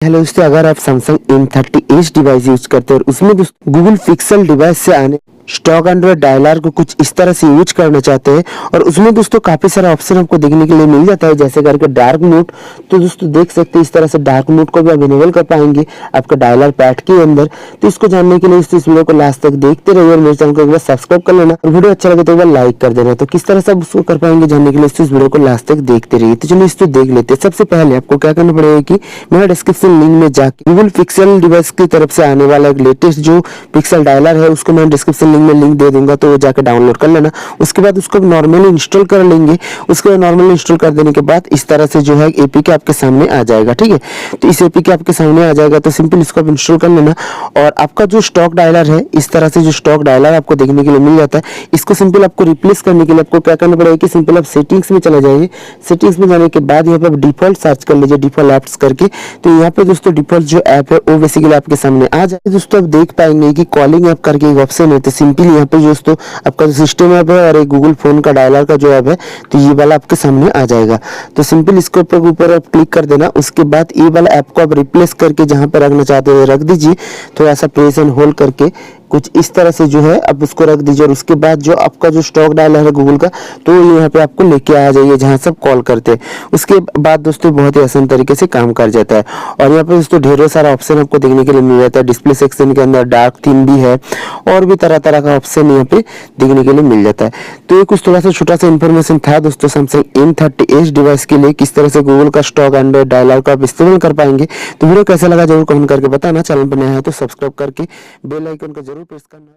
Hello दोस्तों, अगर आप Samsung M30s डिवाइस यूज करते हैं और उसमें दोस्तों गूगल पिक्सल डिवाइस से आने स्टॉक एंड्रॉइड डायलर को कुछ इस तरह से यूज करना चाहते हैं और उसमें दोस्तों काफी सारा ऑप्शन आपको देखने के लिए मिल जाता है, जैसे करके डार्क मोड। तो दोस्तों देख सकते हैं इस तरह से डार्क मोड को भी आप इनेबल कर पाएंगे आपका डायलर पैड के अंदर। तो इसको जानने के लिए इस वीडियो को लास्ट तक देखते रहिए और मेरे चैनल को एक बार सब्सक्राइब कर लेना और वीडियो अच्छा लगे तो एक बार लाइक कर देना। तो किस तरह से आप उसको कर पाएंगे जानने के लिए इस वीडियो को लास्ट तक देखते रहिए। तो चलिए इसको देख लेते हैं। सबसे पहले आपको क्या करना पड़ेगा कि मेरा डिस्क्रिप्शन लिंक में जाके गूगल पिक्सल डिवाइस की तरफ से आने वाला एक लेटेस्ट जो पिक्सल डायलर है उसको मैं डिस्क्रिप्शन लिंक में लिंक दे दूंगा, तो जाकर डाउनलोड कर लेना। उसके बाद उसको नॉर्मली इंस्टॉल कर लेंगे। उसके बाद नॉर्मली इंस्टॉल कर देने के बाद इस तरह से जो है एपीके आपके सामने आ जाएगा। ठीक है, तो इस एपीके आपके सामने आ जाएगा तो सिंपल इसको आप इंस्टॉल कर लेना। और आपका जो स्टॉक डायलर है, इस तरह से जो स्टॉक डायलर आपको देखने के लिए मिल जाता है, इसको सिंपल आपको रिप्लेस करने के लिए आपको क्या करना पड़ेगा कि सिंपल आप सेटिंग्स में चले जाइए। सेटिंग्स में जाने के बाद यहाँ पे डिफॉल्ट सर्च कर लीजिए, डिफॉल्ट ऐप्स करके। तो यहाँ पे दोस्तों डिफॉल्ट जो ऐप है वो बेसिकली आपके सामने आ जाए। दोस्तों आप देख पाएंगे कि कॉलिंग ऐप करके एक ऑप्शन है। तो सिंपल यहाँ पे दोस्तों आपका जो सिस्टम ऐप है और एक गूगल फोन का डायलर का जो ऐप है, तो ये वाला आपके सामने आ जाएगा। तो सिंपल इसके ऊपर आप क्लिक कर देना। उसके बाद ये वाला ऐप को आप रिप्लेस करके जहां पे रखना चाहते हो रख दीजिए। थोड़ा सा प्रेस एंड होल्ड करके कुछ इस तरह से जो है आप उसको रख दीजिए। और उसके बाद जो आपका जो स्टॉक डायलर है गूगल का, तो यहाँ पे आपको लेके आ जाइए जहां से आप कॉल करते हैं। उसके बाद दोस्तों बहुत ही आसान तरीके से काम कर जाता है। और यहाँ पे दोस्तों ढेरों सारा ऑप्शन आपको देखने के लिए मिल जाता है। डिस्प्ले सेक्शन के अंदर डार्क थीम भी है और भी तरह तरह का ऑप्शन यहाँ पे देखने के लिए मिल जाता है। तो ये कुछ थोड़ा सा छोटा सा इन्फॉर्मेशन था दोस्तों Samsung M30s डिवाइस के लिए, किस तरह से गूगल का स्टॉक एंड्रॉइड डायलर का आप इस्तेमाल कर पाएंगे। तो वीडियो कैसा लगा जरूर कमेंट करके बताना। चैनल पर नया है तो सब्सक्राइब करके बेल आइकन को जरूर प्रेस करना।